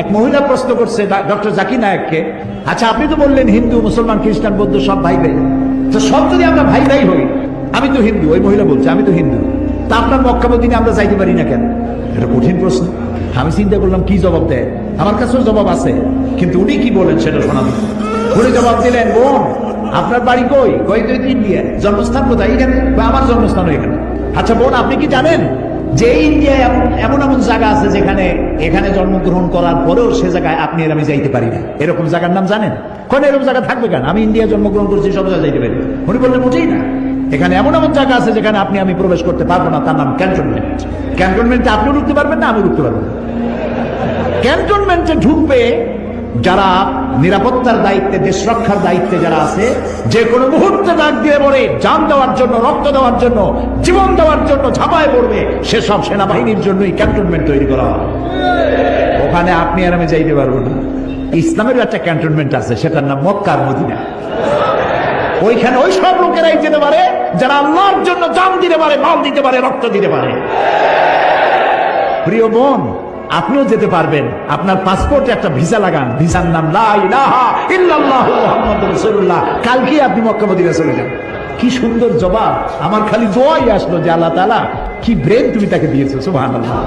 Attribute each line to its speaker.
Speaker 1: এক মহিলা প্রশ্ন করছে ডক্টর জাকির নায়েককে, আচ্ছা আপনি তো বললেন হিন্দু মুসলমান খ্রিস্টান বৌদ্ধ সব ভাই ভাই, তো সব যদি আমরা ভাই ভাই হই, আমি তো হিন্দু, ওই মহিলা বলছে আমি তো হিন্দু, তা আপনার মক্কা মদিনা আমরা যাইতে পারি না কেন? এটা কঠিন প্রশ্ন। আমি চিন্তা করলাম কি জবাব দেয়, আমার কাছেও জবাব আছে, কিন্তু উনি কি বলেন সেটা শোনাবো। উনি জবাব দিলেন, বোন আপনার বাড়ি কই? কই তো ইন্ডিয়া। জন্মস্থান কোথায়? এখানে। আমার জন্মস্থান এখানে। আচ্ছা বোন আপনি কি জানেন যে ইন্ডিয়ায় এমন এমন জায়গা আছে যেখানে এখানে জন্মগ্রহণ করার পরেও সে জায়গায় আপনি আর আমি যাইতে পারি না, এরকম জায়গার নাম জানেন? কোন এরকম জায়গা থাকবে কেন? আমি ইন্ডিয়া জন্মগ্রহণ করছি, সব জায়গায় যাইতে পারি। উনি বললেন মোটেই না, এখানে এমন এমন জায়গা আছে যেখানে আপনি আমি প্রবেশ করতে পারবো না, তার নাম ক্যান্টনমেন্ট। ক্যান্টনমেন্টে আপনিও ঢুকতে পারবেন না, আমি ঢুকতে পারবো না। ক্যান্টনমেন্টে ঢুকবে যারা নিরাপত্তার দায়িত্বে, দেশ রক্ষার দায়িত্বে যারা আছে, যে কোনো মুহূর্তে ডাক দিয়ে পড়ে জান দেওয়ার জন্য, রক্ত দেওয়ার জন্য, জীবন দেওয়ার জন্য ঝাঁপায় পড়বে, সেসব সেনাবাহিনীর জন্যই ক্যান্টনমেন্ট তৈরি করা হয়। ওখানে আপনি আর আমি যাইতে পারবো না। ইসলামের একটা ক্যান্টনমেন্ট আছে, সেটার নাম মক্কা আর মদিনা। ওইখানে ওই সব লোকেরাই যেতে পারে যারা আল্লাহর জন্য জান দিতে পারে, মাল দিতে পারে, রক্ত দিতে পারে। প্রিয় বোন, আপনিও যেতে পারবেন। আপনার পাসপোর্টে একটা ভিসা লাগান, ভিসার নাম লা ইলাহা ইল্লাল্লাহু মুহাম্মাদুর রাসূলুল্লাহ। কালকে আপনি মক্কা মদিনা চলে যান। কি সুন্দর জবাব! আমার খালি দোয়াই আসলো যে আল্লাহ তাআলা কি ব্রেন তুমি তাকে দিয়েছো, সুবহানাল্লাহ।